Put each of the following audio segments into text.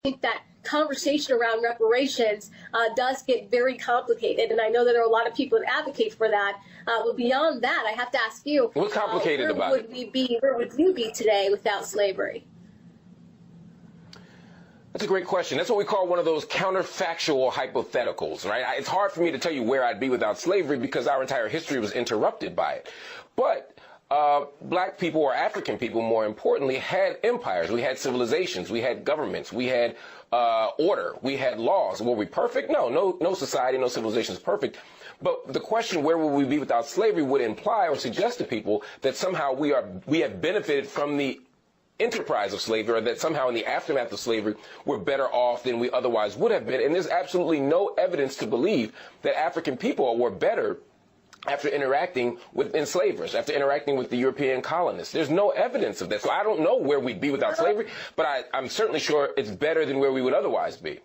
think that conversation around reparations does get very complicated, and I know that there are a lot of people that advocate for that. But beyond that, I have to ask you, what's complicated about it? Where would you be today without slavery? That's a great question. That's what we call one of those counterfactual hypotheticals, right? It's hard for me to tell you where I'd be without slavery because our entire history was interrupted by it. But black people, or African people more importantly, had empires. We had civilizations. We had governments. We had order. We had laws. Were we perfect? No society, no civilization is perfect. But the question, where will we be without slavery, would imply or suggest to people that somehow we have benefited from the enterprise of slavery, or that somehow in the aftermath of slavery we're better off than we otherwise would have been. And there's absolutely no evidence to believe that African people were better after interacting with enslavers, after interacting with the European colonists. There's no evidence of that. So I don't know where we'd be without slavery, but I'm certainly sure it's better than where we would otherwise be.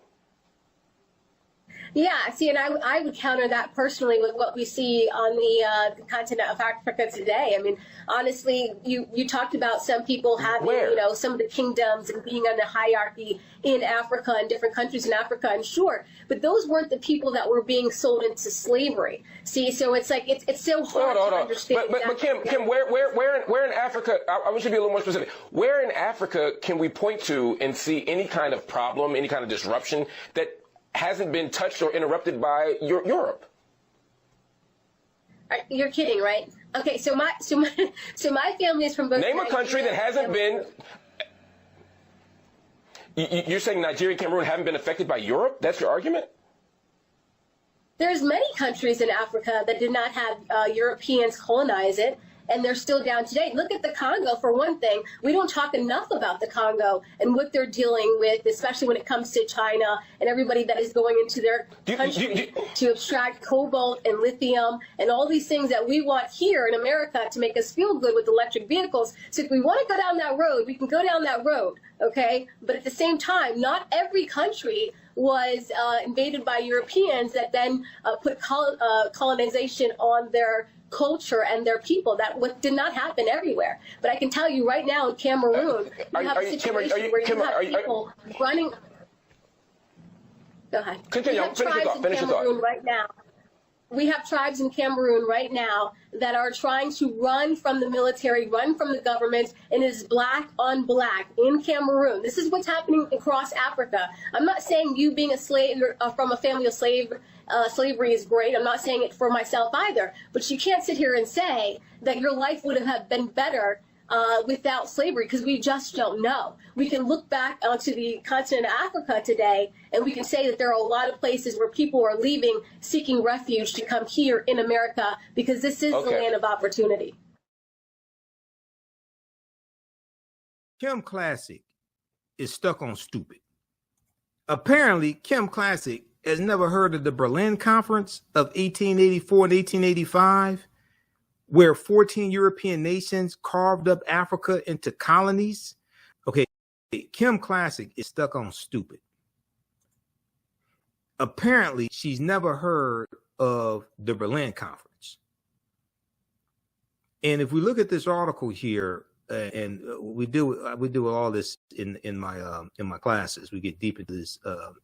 Yeah, see, and I would counter that personally with what we see on the continent of Africa today. I mean, honestly, you talked about some people having, some of the kingdoms and being on the hierarchy in Africa and different countries in Africa, and sure, but those weren't the people that were being sold into slavery. See, so it's like it's so hard to understand. But Kim, where in Africa? I want you to be a little more specific. Where in Africa can we point to and see any kind of problem, any kind of disruption that hasn't been touched or interrupted by Europe? You're kidding, right? Okay, so my family is from both. Name a country that hasn't been. You're saying Nigeria and Cameroon haven't been affected by Europe? That's your argument? There's many countries in Africa that did not have Europeans colonize it, and they're still down today. Look at the Congo, for one thing. We don't talk enough about the Congo and what they're dealing with, especially when it comes to China and everybody that is going into their country to extract cobalt and lithium and all these things that we want here in America to make us feel good with electric vehicles. So if we want to go down that road, we can go down that road, okay? But at the same time, not every country was invaded by Europeans that then put colonization on their culture and their people. That did not happen everywhere. But I can tell you right now in Cameroon, you have a situation where you have people running. Go ahead. Continue. Finish your thought. Right now. We have tribes in Cameroon right now that are trying to run from the military, run from the government, and it is black on black in Cameroon. This is what's happening across Africa. I'm not saying you being a slave from a family of slavery is great. I'm not saying it for myself either. But you can't sit here and say that your life would have been better without slavery, because we just don't know. We can look back onto the continent of Africa today, and we can say that there are a lot of places where people are leaving, seeking refuge to come here in America, because this is the land of opportunity. Kim Klacik is stuck on stupid. Apparently, Kim Klacik has never heard of the Berlin Conference of 1884 and 1885, where 14 European nations carved up Africa into colonies. Okay, Kim Klacik is stuck on stupid. Apparently, she's never heard of the Berlin Conference. And if we look at this article here, and we do all this in my classes, we get deep into this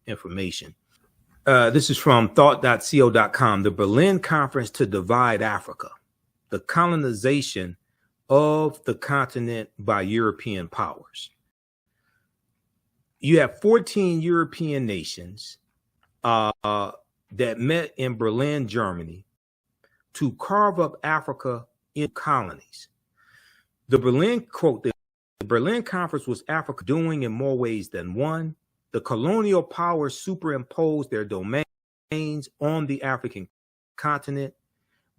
information. This is from thought.co.com. The Berlin Conference to Divide Africa. The colonization of the continent by European powers. You have 14 European nations that met in Berlin, Germany, to carve up Africa in colonies. The Berlin, quote, the Berlin Conference was Africa doing in more ways than one. The colonial powers superimposed their domains on the African continent.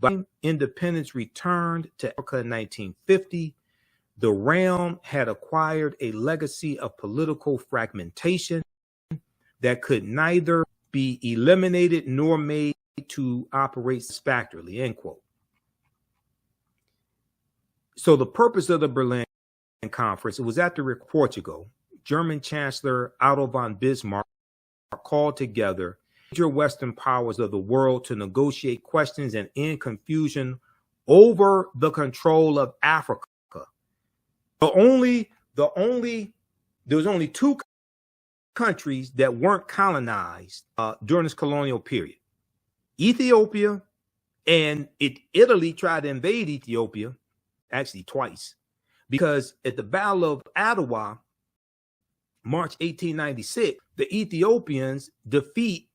By independence returned to Africa in 1950, the realm had acquired a legacy of political fragmentation that could neither be eliminated nor made to operate satisfactorily, end quote. So the purpose of the Berlin Conference, it was at the Portugal. German Chancellor Otto von Bismarck called together major Western powers of the world to negotiate questions and end confusion over the control of Africa. There was only two countries that weren't colonized during this colonial period. Ethiopia, and Italy tried to invade Ethiopia, actually twice, because at the Battle of Adwa, March 1896, the Ethiopians defeat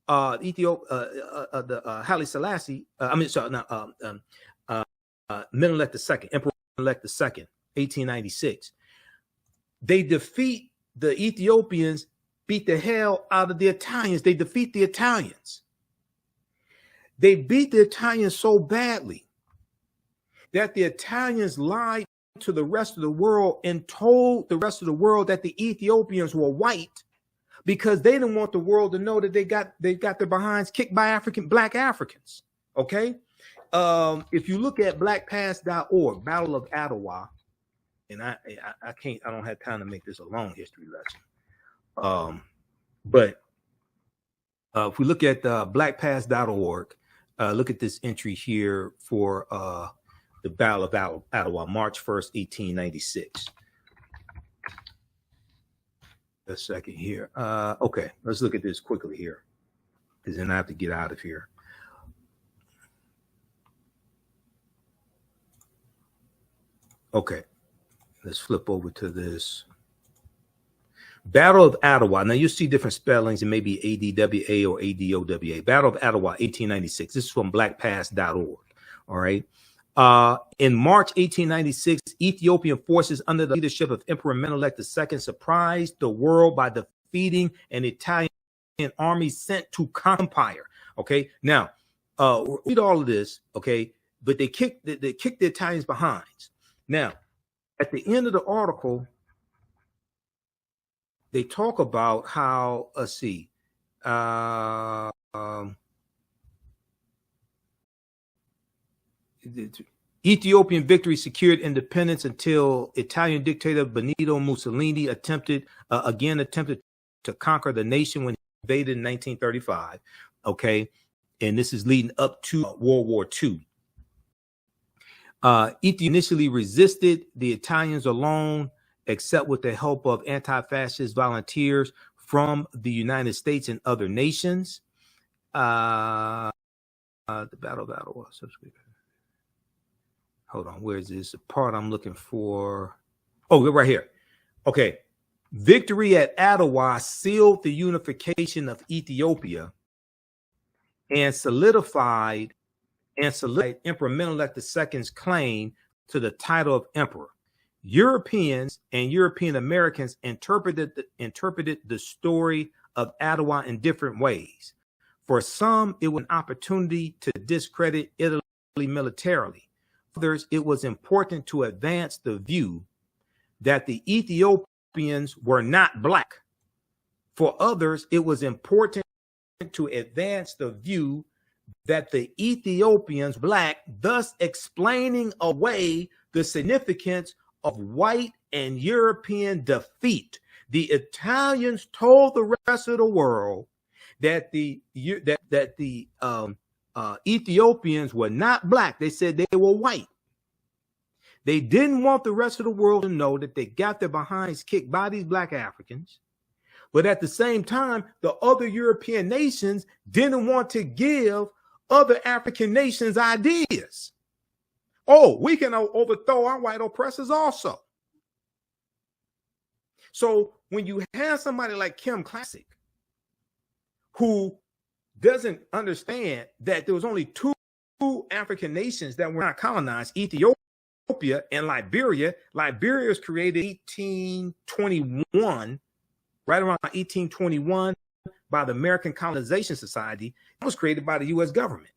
the Haile Selassie. Menelik II, Emperor Menelik II, 1896. They defeat the Ethiopians, beat the hell out of the Italians. They defeat the Italians. They beat the Italians so badly that the Italians lied to the rest of the world and told the rest of the world that the Ethiopians were white, because they didn't want the world to know that they got their behinds kicked by black Africans. Okay. If you look at blackpast.org, Battle of Adwa, and I don't have time to make this a long history lesson. But if we look at blackpast.org, look at this entry here for the Battle of Adwa, March 1st, 1896. A second here. Okay, let's look at this quickly here, because then I have to get out of here. Okay, let's flip over to this. Battle of Adwa. Now you see different spellings. It may be ADWA or ADOWA. Battle of Adwa, 1896. This is from blackpast.org. All right. In March 1896, Ethiopian forces under the leadership of Emperor Menelik II surprised the world by defeating an Italian army sent to empire. Okay. Now, read all of this. Okay. But they kicked the Italians behinds. Now, at the end of the article, they talk about how, let's see, Ethiopian victory secured independence until Italian dictator Benito Mussolini attempted to conquer the nation when he invaded in 1935. Okay, and this is leading up to World War II. Ethiopia initially resisted the Italians alone, except with the help of anti-fascist volunteers from the United States and other nations. The Battle of Adwa. Hold on, where is this? The part I'm looking for. Oh, right here. Okay. Victory at Adwa sealed the unification of Ethiopia and solidified Emperor Menelik II's claim to the title of emperor. Europeans and European Americans interpreted the story of Adwa in different ways. For some, it was an opportunity to discredit Italy militarily. Others, it was important to advance the view that the Ethiopians were not black. For others, it was important to advance the view that the Ethiopians black, thus explaining away the significance of white and European defeat. The Italians told the rest of the world that the Ethiopians were not black. They said they were white. They didn't want the rest of the world to know that they got their behinds kicked by these black Africans. But at the same time, the other European nations didn't want to give other African nations ideas. Oh, we can overthrow our white oppressors also. So when you have somebody like Kim Klacik, who doesn't understand that there was only two African nations that were not colonized, Ethiopia and Liberia. Liberia was created 1821, right around 1821, by the American Colonization Society. It was created by the U.S. government.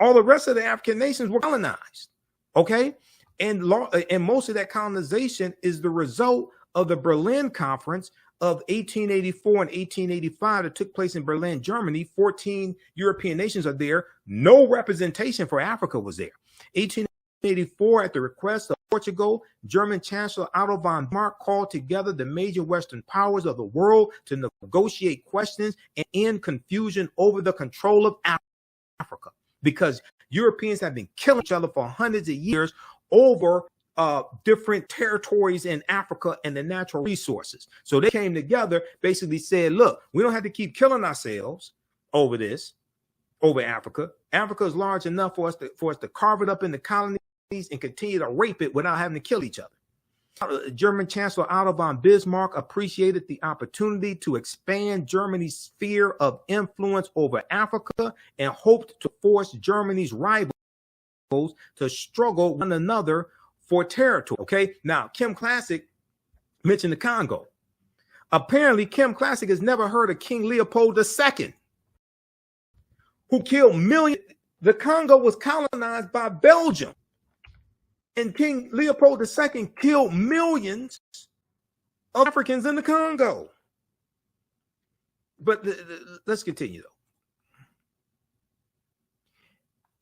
All the rest of the African nations were colonized, okay? And most of that colonization is the result of the Berlin Conference of 1884 and 1885 that took place in Berlin, Germany. 14 European nations are there. No representation for Africa was there. 1884, at the request of Portugal, German Chancellor Otto von Bismarck called together the major Western powers of the world to negotiate questions and end confusion over the control of Africa, because Europeans have been killing each other for hundreds of years over different territories in Africa and the natural resources. So they came together, basically said, look, we don't have to keep killing ourselves over Africa. Africa is large enough for us to carve it up into colonies and continue to rape it without having to kill each other. German Chancellor Otto von Bismarck appreciated the opportunity to expand Germany's sphere of influence over Africa and hoped to force Germany's rivals to struggle one another for territory. Okay, now Kim Klacik mentioned the Congo. Apparently, Kim Klacik has never heard of King Leopold II, who killed millions. The Congo was colonized by Belgium, and King Leopold II killed millions of Africans in the Congo. But let's continue,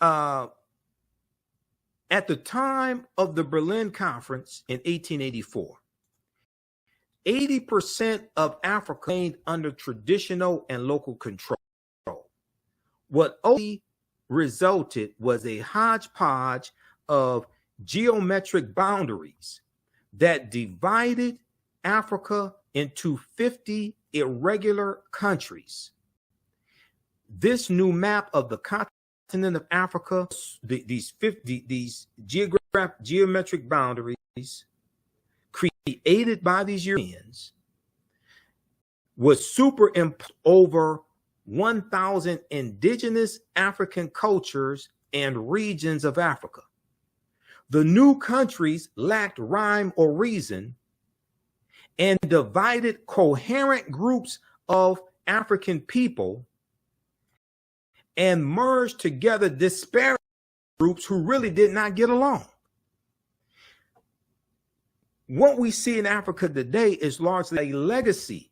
though. At the time of the Berlin Conference in 1884, 80% of Africa remained under traditional and local control. What only resulted was a hodgepodge of geometric boundaries that divided Africa into 50 irregular countries. This new map of the continent of Africa, these geometric boundaries created by these Europeans, was superimposed over 1,000 indigenous African cultures and regions of Africa. The new countries lacked rhyme or reason and divided coherent groups of African people and merged together disparate groups who really did not get along. What we see in Africa today is largely a legacy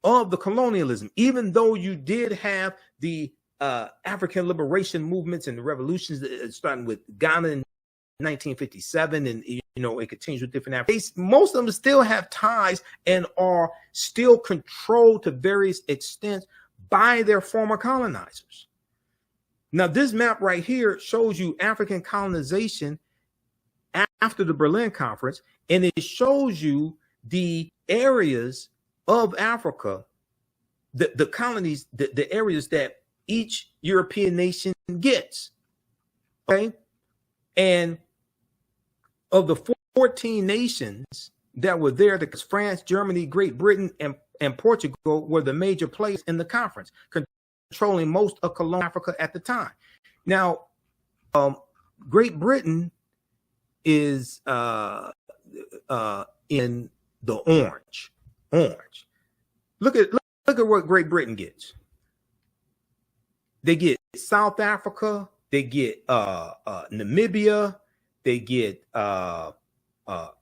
of the colonialism, even though you did have the African liberation movements and the revolutions starting with Ghana in 1957, and it continues with different Africans. Most of them still have ties and are still controlled to various extents by their former colonizers. Now, this map right here shows you African colonization after the Berlin Conference, and it shows you the areas of Africa, the colonies, the areas that each European nation gets. Okay? And of the 14 nations that were there, because France, Germany, Great Britain, and Portugal were the major players in the conference, controlling most of colonial Africa at the time. Now, Great Britain is in the orange. Look at what Great Britain gets. They get South Africa, they get Namibia, they get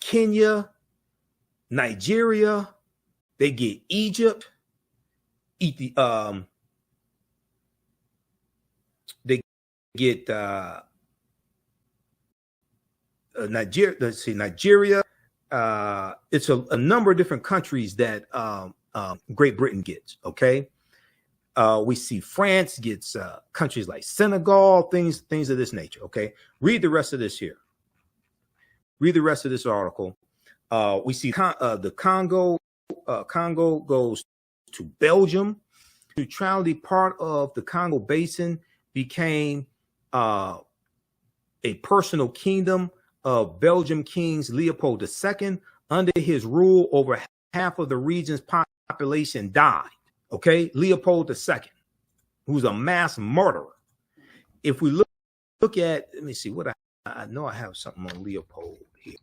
Kenya, Nigeria, they get Egypt, they get Nigeria. Let's see, Nigeria. It's a number of different countries that Great Britain gets. Okay, we see France gets countries like Senegal, things of this nature. Okay, read the rest of this here. Read the rest of this article. We see the Congo. Congo goes to Belgium. Neutrality part of the Congo Basin became a personal kingdom of Belgium King Leopold II. Under his rule, over half of the region's population died. Okay, Leopold II, who's a mass murderer. If we look at, let me see what I know. I have something on Leopold here.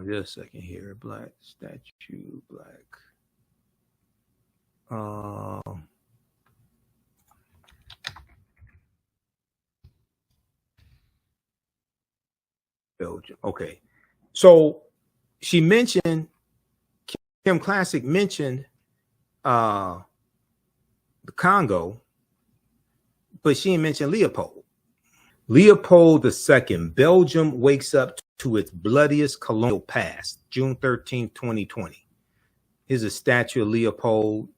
Just a second here. Black statue, black. Belgium. Okay. So she mentioned, Kim Klacik mentioned the Congo, but she didn't mention Leopold. Leopold II, Belgium wakes up to its bloodiest colonial past, June 13, 2020. Here's a statue of Leopold.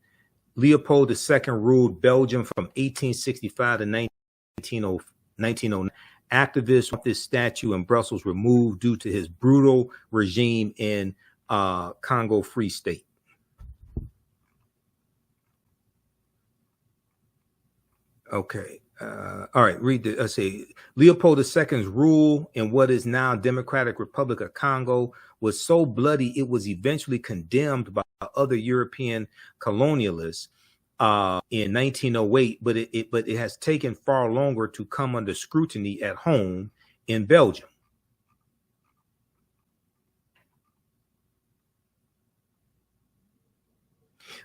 Leopold II ruled Belgium from 1865 to 1909. Activists want this statue in Brussels removed due to his brutal regime in Congo Free State. Okay. All right. Read the. Let's see. Leopold II's rule in what is now Democratic Republic of Congo was so bloody it was eventually condemned by other European colonialists in 1908, but it has taken far longer to come under scrutiny at home in Belgium.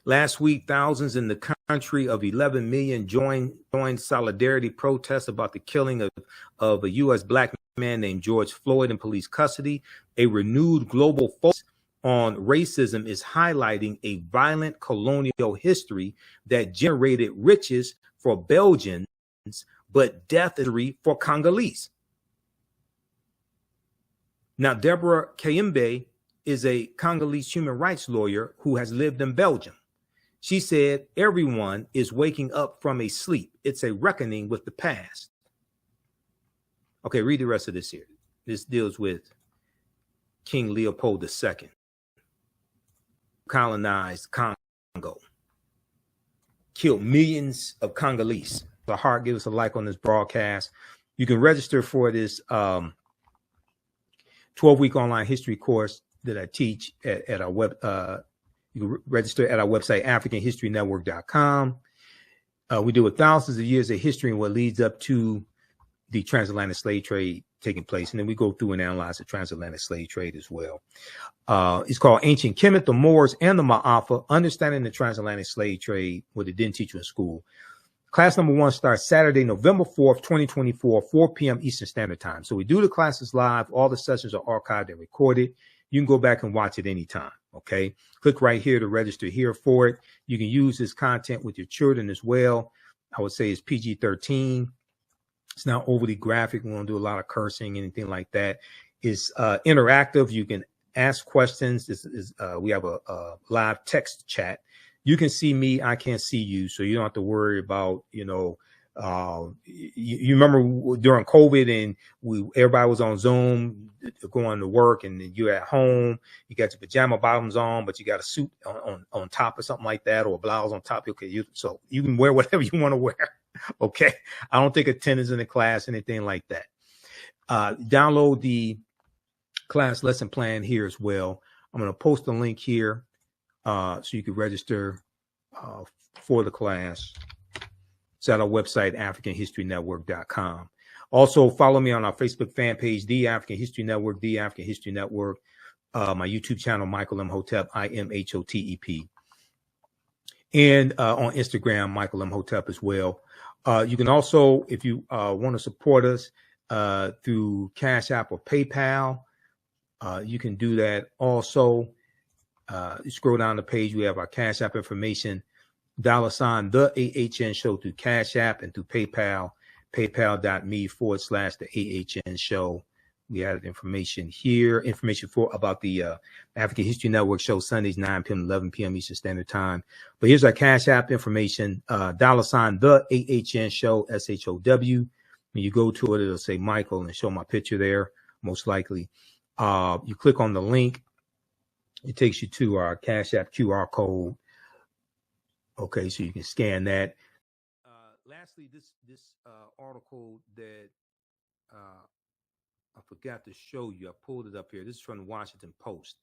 Last week, thousands in the country of 11 million joined solidarity protests about the killing of a U.S. black man named George Floyd in police custody. A renewed global focus on racism is highlighting a violent colonial history that generated riches for Belgians, but death for Congolese. Now, Deborah Kayembe is a Congolese human rights lawyer who has lived in Belgium. She said, everyone is waking up from a sleep. It's a reckoning with the past. Okay, read the rest of this here. This deals with King Leopold II. Colonized Congo. Killed millions of Congolese. The heart, give us a like on this broadcast. You can register for this 12-week online history course that I teach at our web. You can register at our website, AfricanHistoryNetwork.com. We deal with thousands of years of history and what leads up to the transatlantic slave trade taking place. And then we go through and analyze the transatlantic slave trade as well. It's called Ancient Kemet, the Moors, and the Ma'afa, Understanding the Transatlantic Slave Trade, what they didn't teach you in school. Class number 1 starts Saturday, November 4th, 2024, 4 p.m. Eastern Standard Time. So we do the classes live. All the sessions are archived and recorded. You can go back and watch it anytime. Okay. Click right here to register here for it. You can use this content with your children as well. I would say it's PG-13. It's not overly graphic. We won't do a lot of cursing, anything like that. It's interactive. You can ask questions. We have a live text chat. You can see me. I can't see you. So you don't have to worry about, you remember during COVID and everybody was on Zoom going to work, and then you're at home, you got your pajama bottoms on, but you got a suit on top or something like that, or a blouse on top. Okay, so you can wear whatever you want to wear. Okay, I don't take attendance in the class, anything like that. Download the class lesson plan here as well. I'm going to post a link here so you can register for the class. It's at our website, AfricanHistoryNetwork.com. Also, follow me on our Facebook fan page, The African History Network, The African History Network. My YouTube channel, Michael Imhotep, IMHOTEP. And on Instagram, Michael Imhotep as well. You can also, if you want to support us through Cash App or PayPal, you can do that also. You scroll down the page, we have our Cash App information. $ TheAHNShow through Cash App and through PayPal, paypal.me/TheAHNShow. We added information here, information about the African History Network show Sundays, 9 p.m. 11 p.m. Eastern Standard Time. But here's our Cash App information, $TheAHNShow, SHOW. When you go to it, it'll say Michael and show my picture there, most likely. You click on the link. It takes you to our Cash App QR code. Okay, so you can scan that. Lastly, this article that I forgot to show you. I pulled it up here. This is from the Washington Post.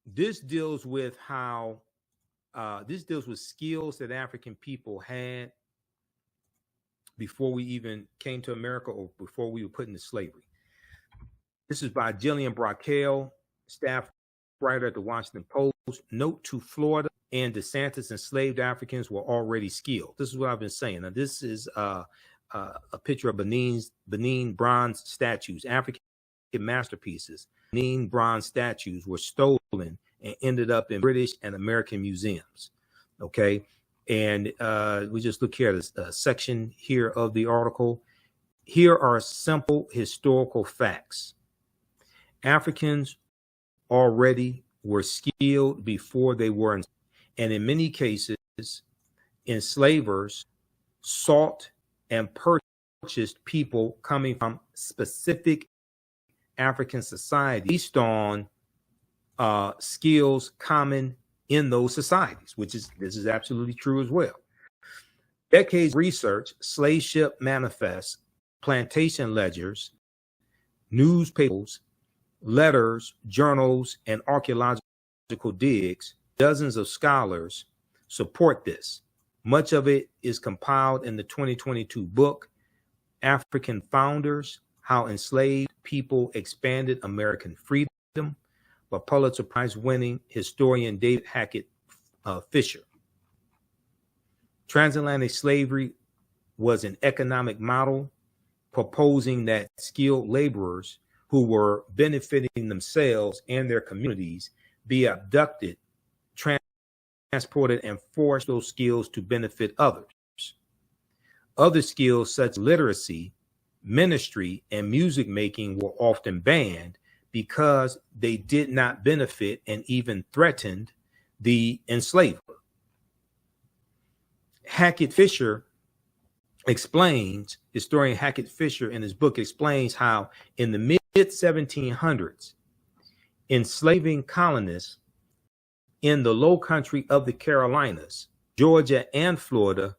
This deals with how skills that African people had before we even came to America or before we were put into slavery. This is by Jillian Brockell, staff writer at the Washington Post. Note to Florida and DeSantis, enslaved Africans were already skilled. This is what I've been saying. Now, this is a picture of Benin bronze statues, African masterpieces. Benin bronze statues were stolen and ended up in British and American museums. Okay. And we just look here at a section here of the article. Here are simple historical facts. Africans already were skilled before they were, and in many cases, enslavers sought and purchased purchased people coming from specific African societies based on skills common in those societies, this is absolutely true as well. Decades of research, slave ship manifests, plantation ledgers, newspapers, letters, journals, and archaeological digs, dozens of scholars support this. Much of it is compiled in the 2022 book, African Founders, How Enslaved People Expanded American Freedom, by Pulitzer Prize winning historian David Hackett Fisher. Transatlantic slavery was an economic model proposing that skilled laborers who were benefiting themselves and their communities be abducted, transported, and forced those skills to benefit others. Other skills such as literacy, ministry, and music making were often banned because they did not benefit and even threatened the enslaver. Hackett Fisher explains, historian Hackett Fisher in his book explains how in the mid-1700s, enslaving colonists in the low country of the Carolinas, Georgia, and Florida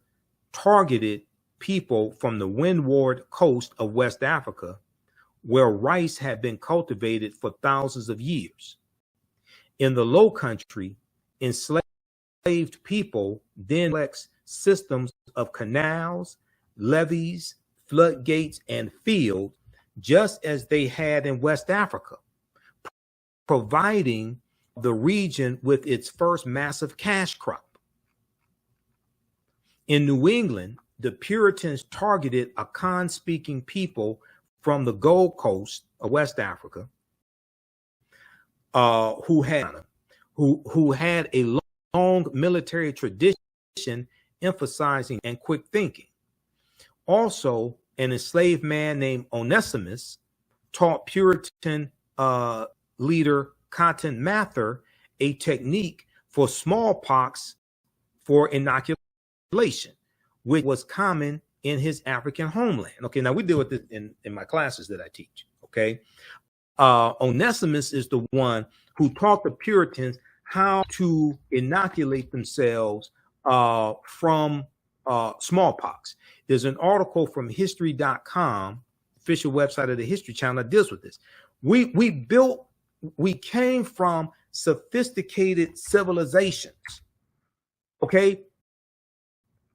targeted people from the windward coast of West Africa, where rice had been cultivated for thousands of years. In the low country, enslaved people then complex systems of canals, levees, floodgates, and fields, just as they had in West Africa, providing the region with its first massive cash crop. In New England, the Puritans targeted Akan-speaking people from the Gold Coast of West Africa, who had a long military tradition emphasizing and quick thinking. Also, an enslaved man named Onesimus taught Puritan leader Cotton Mather a technique for smallpox for inoculation, which was common in his African homeland. Okay, now we deal with this in my classes that I teach. Okay, Onesimus is the one who taught the Puritans how to inoculate themselves from smallpox. There's an article from history.com, official website of the History Channel, that deals with this. We came from sophisticated civilizations. Okay,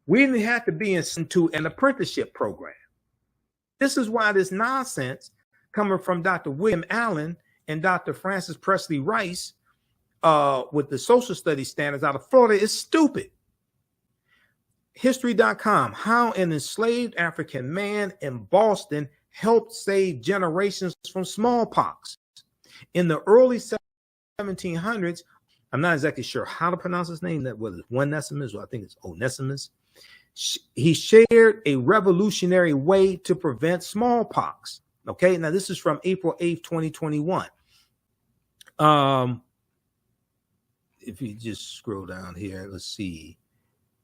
we didn't have to be into an apprenticeship program. This is why this nonsense coming from Dr. William Allen and Dr. Francis Presley Rice with the social studies standards out of Florida is stupid. History.com, how an enslaved African man in Boston helped save generations from smallpox. In the early 1700s, I'm not exactly sure how to pronounce his name, that was Onesimus, or I think it's Onesimus. He shared a revolutionary way to prevent smallpox. Okay, now this is from April 8th, 2021. If you just scroll down here, let's see.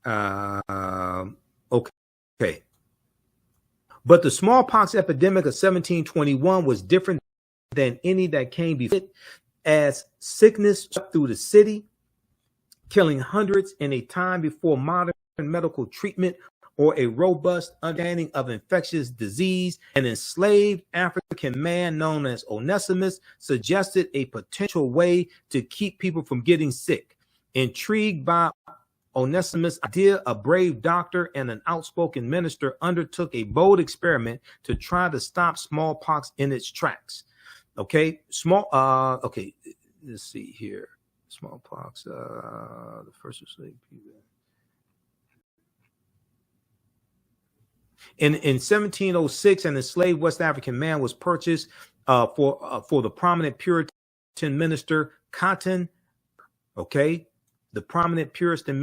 Okay. But the smallpox epidemic of 1721 was different than any that came before it, as sickness swept through the city, killing hundreds in a time before modern medical treatment or a robust understanding of infectious disease. An enslaved African man known as Onesimus suggested a potential way to keep people from getting sick. Intrigued by Onesimus' idea, a brave doctor and an outspoken minister undertook a bold experiment to try to stop smallpox in its tracks. Okay, okay, let's see here. Smallpox, the first enslaved people. In 1706, an enslaved West African man was purchased for the prominent Puritan minister Cotton. Okay, the prominent Puritan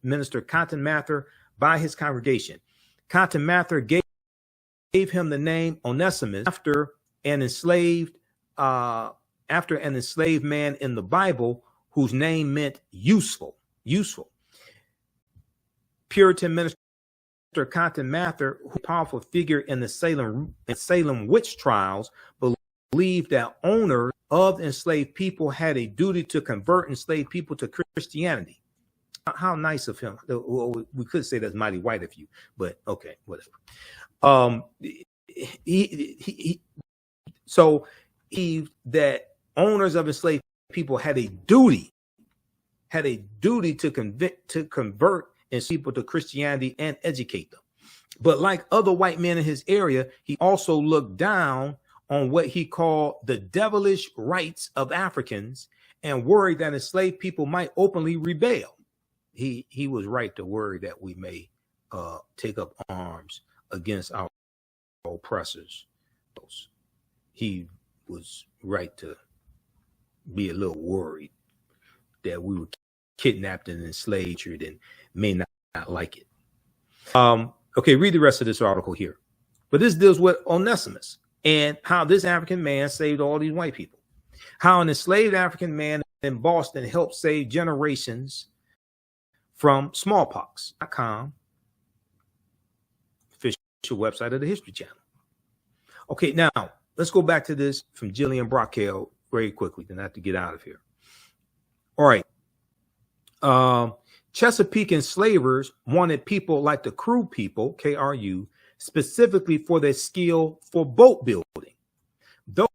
minister Cotton Mather by his congregation. Cotton Mather gave him the name Onesimus after an enslaved man in the Bible whose name meant useful. Puritan minister Cotton Mather, who powerful figure in the Salem witch trials, believed that owners of enslaved people had a duty to convert enslaved people to Christianity. How nice of him. We could say that's mighty white of you, but okay, whatever. So that owners of enslaved people had a duty to convert enslaved people to Christianity and educate them. But like other white men in his area, he also looked down on what he called the devilish rights of Africans and worried that enslaved people might openly rebel. He was right to worry that we may take up arms against our oppressors. He was right to be a little worried that we were kidnapped and enslaved and may not like it. Okay, read the rest of this article here. But this deals with Onesimus and how this African man saved all these white people. How an enslaved African man in Boston helped save generations from smallpox.com, official website of the History Channel. Okay, now let's go back to this from Jillian Brockel very quickly, then I have to get out of here. All right. Chesapeake enslavers wanted people like the Crew people, KRU, specifically for their skill for boat building. Though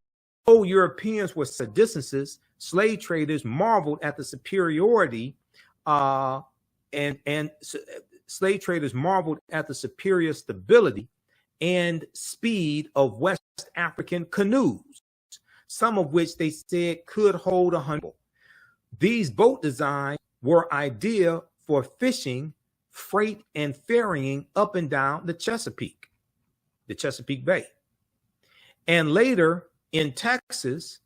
Europeans were seditionists, slave traders marveled at the superiority and slave traders marveled at the superior stability and speed of West African canoes, some of which they said could hold 100. These boat designs were ideal for fishing, freight, and ferrying up and down the Chesapeake Bay. And later in Texas,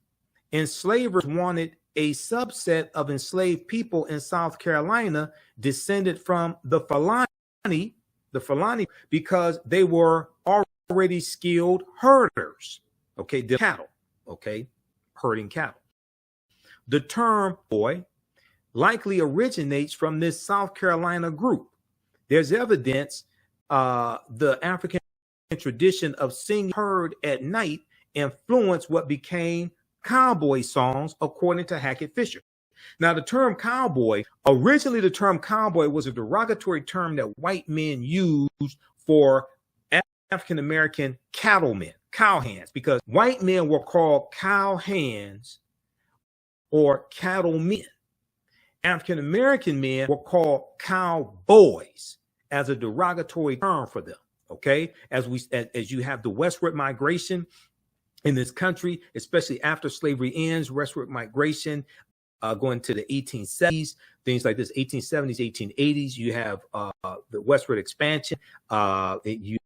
enslavers wanted a subset of enslaved people in South Carolina descended from the Fulani, because they were already skilled herders, okay, the cattle, okay, herding cattle. The term boy likely originates from this South Carolina group. There's evidence the African tradition of singing herd at night influenced what became cowboy songs, according to Hackett Fisher. Now, the term cowboy, originally the term cowboy was a derogatory term that white men used for African-American cattlemen, cowhands, because white men were called cowhands or cattlemen. African-American men were called cowboys as a derogatory term for them. Okay, as you have the westward migration in this country, especially after slavery ends, westward migration going to the 1870s, things like this, 1870s, 1880s. You have the westward expansion. You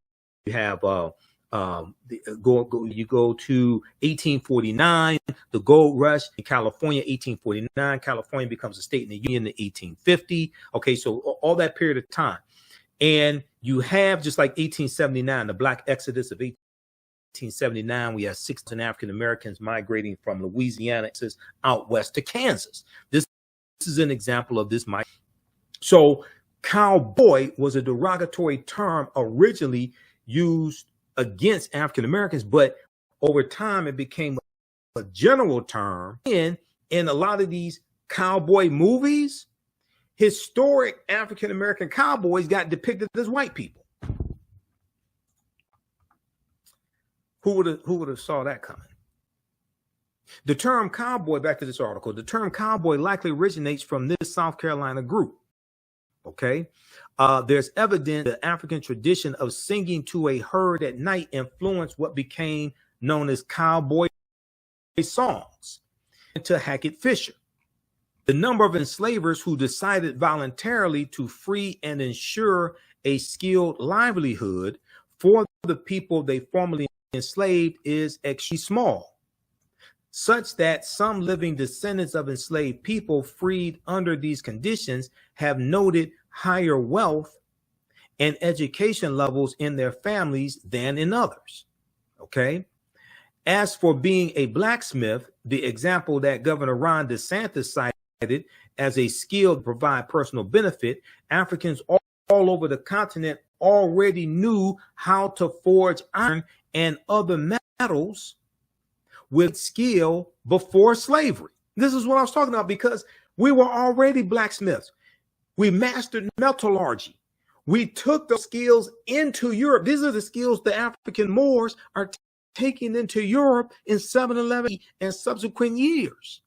have you go to 1849, the gold rush in California, 1849. California becomes a state in the Union in 1850. Okay, so all that period of time. And you have, just like 1879, the Black Exodus of 1879, we have 6,000 African Americans migrating from Louisiana out west to Kansas. This is an example of this. So cowboy was a derogatory term originally used against African Americans, but over time it became a general term. And in a lot of these cowboy movies, historic African American cowboys got depicted as white people. Who would have saw that coming? The term cowboy, back to this article, the term cowboy likely originates from this South Carolina group. Okay. There's evidence the African tradition of singing to a herd at night influenced what became known as cowboy songs. To Hackett Fisher, the number of enslavers who decided voluntarily to free and ensure a skilled livelihood for the people they formerly enslaved is extremely small, such that some living descendants of enslaved people freed under these conditions have noted higher wealth and education levels in their families than in others. Okay. As for being a blacksmith, the example that Governor Ron DeSantis cited as a skill to provide personal benefit, Africans all over the continent already knew how to forge iron and other metals with skill before slavery. This is what I was talking about, because we were already blacksmiths. We mastered metallurgy. We took those skills into Europe. These are the skills the African Moors are taking into Europe in 711 and subsequent years.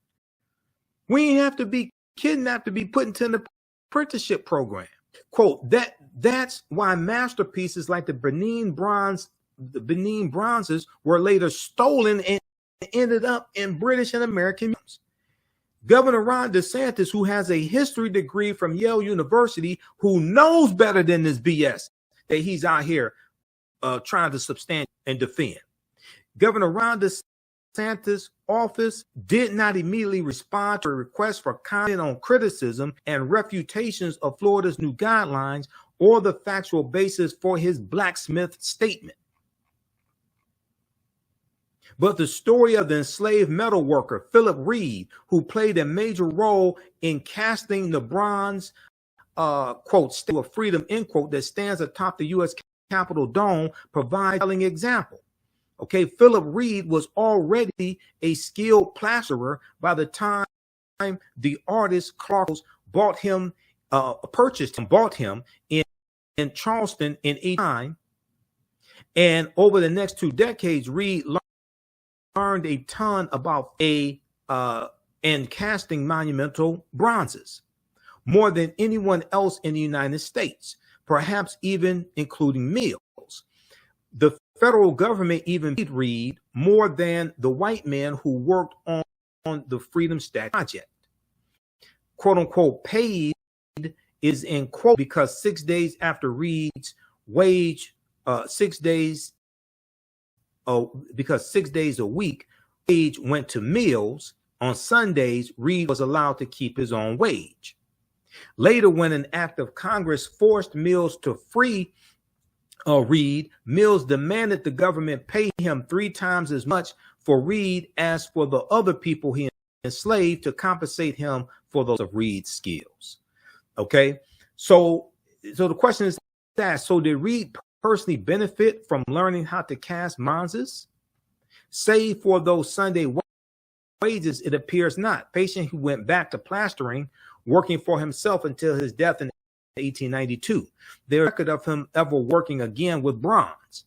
We ain't have to be kidnapped to be put into an apprenticeship program. Quote, that's why masterpieces like the Benin bronzes were later stolen and ended up in British and American museums. Governor Ron DeSantis, who has a history degree from Yale University, who knows better than this BS that he's out here trying to substantiate and defend. Governor Ron DeSantis' office did not immediately respond to a request for comment on criticism and refutations of Florida's new guidelines or the factual basis for his blacksmith statement. But the story of the enslaved metal worker, Philip Reed, who played a major role in casting the bronze, quote, Statue of Freedom, end quote, that stands atop the U.S. Capitol dome, provides a telling example. Okay, Philip Reed was already a skilled plasterer by the time the artist Clark bought him in Charleston in 1889. And over the next 2 decades, Reed learned a ton about and casting monumental bronzes, more than anyone else in the United States, perhaps even including Mills. The federal government even paid Reed more than the white man who worked on the Freedom Statue project. Quote unquote, paid is in quote because 6 days after Reed's wage, 6 days, because 6 days a week, wage went to Mills. On Sundays, Reed was allowed to keep his own wage. Later, when an act of Congress forced Mills to free Reed, Mills demanded the government pay him 3 times as much for Reed as for the other people he enslaved to compensate him for those of Reed's skills. Okay, so the question is that, so did Reed personally benefit from learning how to cast bronzes? Save for those Sunday wages, it appears not. Patient who went back to plastering, working for himself until his death in 1892. There's record of him ever working again with bronze.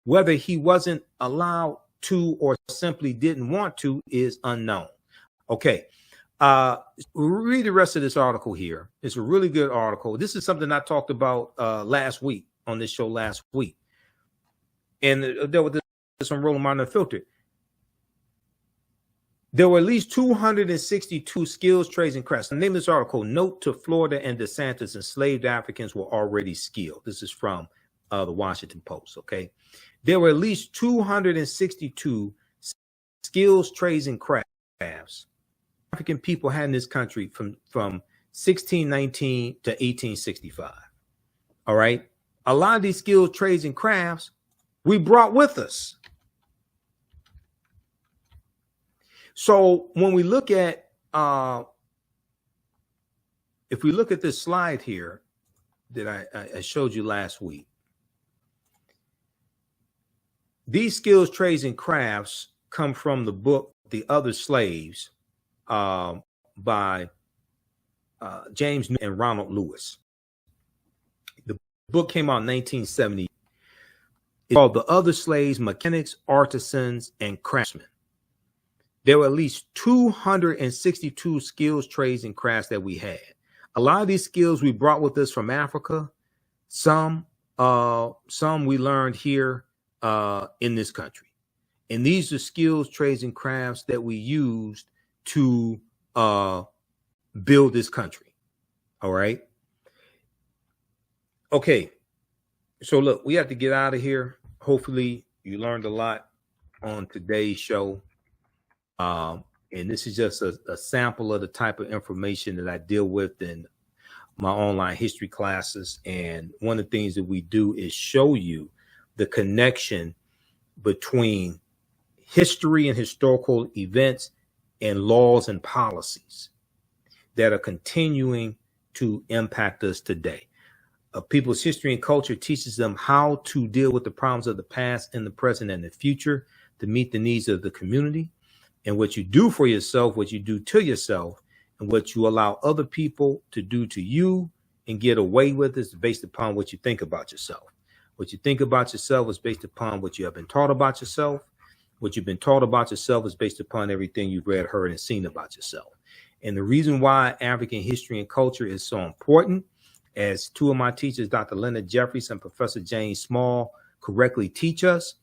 Whether he wasn't allowed to or simply didn't want to is unknown. Okay, read the rest of this article here. It's a really good article. This is something I talked about last week on this show last week. And there was some rolling on the filter. There were at least 262 skills, trades, and crafts. The name of this article, Note to Florida and DeSantis, enslaved Africans were already skilled. This is from the Washington Post, okay? There were at least 262 skills, trades, and crafts African people had in this country from 1619 to 1865, all right? A lot of these skills, trades, and crafts we brought with us. So when we look at, if we look at this slide here that I showed you last week, these skills, trades, and crafts come from the book, The Other Slaves, by James and Ronald Lewis. The book came out in 1970. It's called The Other Slaves, Mechanics, Artisans, and Craftsmen. There were at least 262 skills, trades, and crafts that we had. A lot of these skills we brought with us from Africa. Some we learned here in this country. And these are skills, trades, and crafts that we used to build this country. All right. Okay. So look, we have to get out of here. Hopefully you learned a lot on today's show. And this is just a sample of the type of information that I deal with in my online history classes. And one of the things that we do is show you the connection between history and historical events and laws and policies that are continuing to impact us today. people's history and culture teaches them how to deal with the problems of the past and the present and the future to meet the needs of the community. And what you do for yourself, what you do to yourself, and what you allow other people to do to you and get away with is based upon what you think about yourself. What you think about yourself is based upon what you have been taught about yourself. What you've been taught about yourself is based upon everything you've read, heard, and seen about yourself. And the reason why African history and culture is so important, as two of my teachers, Dr. Leonard Jeffries and Professor James Small, correctly teach us,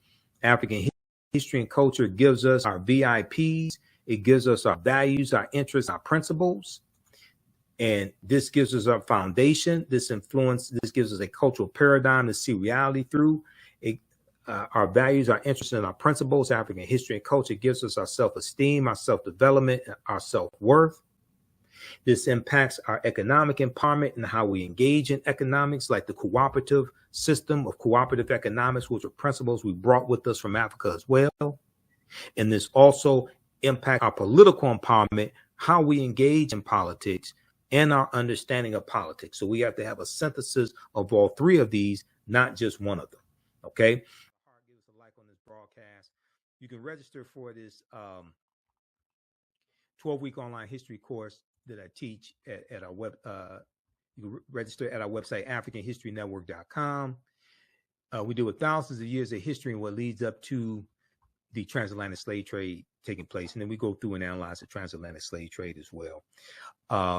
African history and culture gives us our VIPs. It gives us our values, our interests, our principles. And this gives us our foundation. This gives us a cultural paradigm to see reality through. Our values, our interests, and our principles, African history and culture gives us our self-esteem, our self-development, our self-worth. This impacts our economic empowerment and how we engage in economics, like the cooperative system of cooperative economics, which are principles we brought with us from Africa as well. And this also impacts our political empowerment, how we engage in politics, and our understanding of politics. So we have to have a synthesis of all three of these, not just one of them. Okay. Give us a like on this broadcast. You can register for this 12-week online history course that I teach at our web. You can register at our website, AfricanHistoryNetwork.com. We deal with thousands of years of history and what leads up to the transatlantic slave trade taking place. And then we go through and analyze the transatlantic slave trade as well.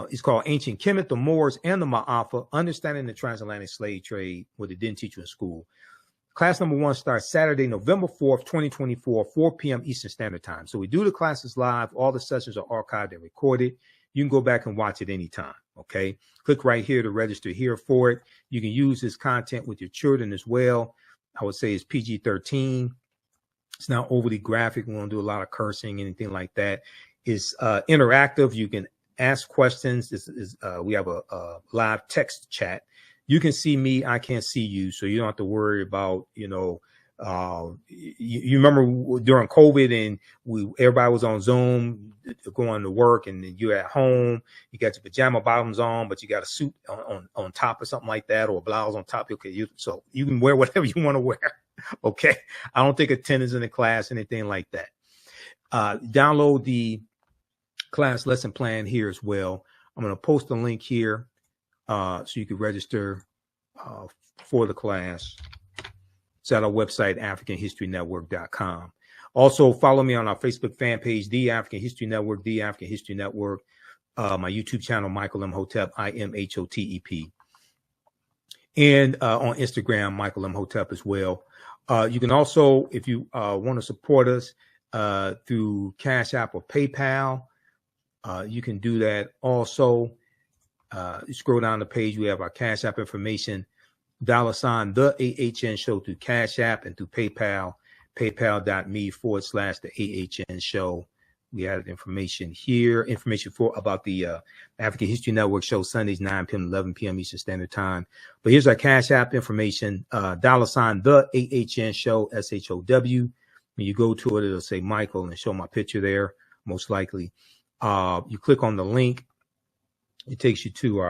It's called Ancient Kemet, the Moors, and the Ma'afa, Understanding the Transatlantic Slave Trade, what they didn't teach you in school. Class number 1 starts Saturday, November 4th, 2024, 4 p.m. Eastern Standard Time. So we do the classes live. All the sessions are archived and recorded. You can go back and watch it anytime, okay? Click right here to register here for it. You can use this content with your children as well. I would say it's PG-13. It's not overly graphic. We won't do a lot of cursing, anything like that. It's interactive. You can ask questions. We have a live text chat. You can see me. I can't see you. So you don't have to worry about, you remember during COVID and everybody was on Zoom going to work, and then you're at home, you got your pajama bottoms on, but you got a suit on top or something like that, or a blouse on top. Okay. So you can wear whatever you want to wear. Okay. I don't take attendance in the class, anything like that. Download the class lesson plan here as well. I'm going to post a link here so you can register for the class. It's at our website, AfricanHistoryNetwork.com. Also, follow me on our Facebook fan page, The African History Network, The African History Network. My YouTube channel, Michael Imhotep, IMHOTEP. And on Instagram, Michael Imhotep as well. You can also, if you want to support us through Cash App or PayPal, you can do that also. You scroll down the page, we have our Cash App information, $ TheAHNShow through Cash App, and through PayPal, paypal.me/TheAHNShow. We added information here, information about the African History Network show Sundays, 9 p.m. to 11 p.m. Eastern Standard Time. But here's our Cash App information, $ TheAHNShow, SHOW. When you go to it, it'll say Michael and show my picture there, most likely. You click on the link. It takes you to our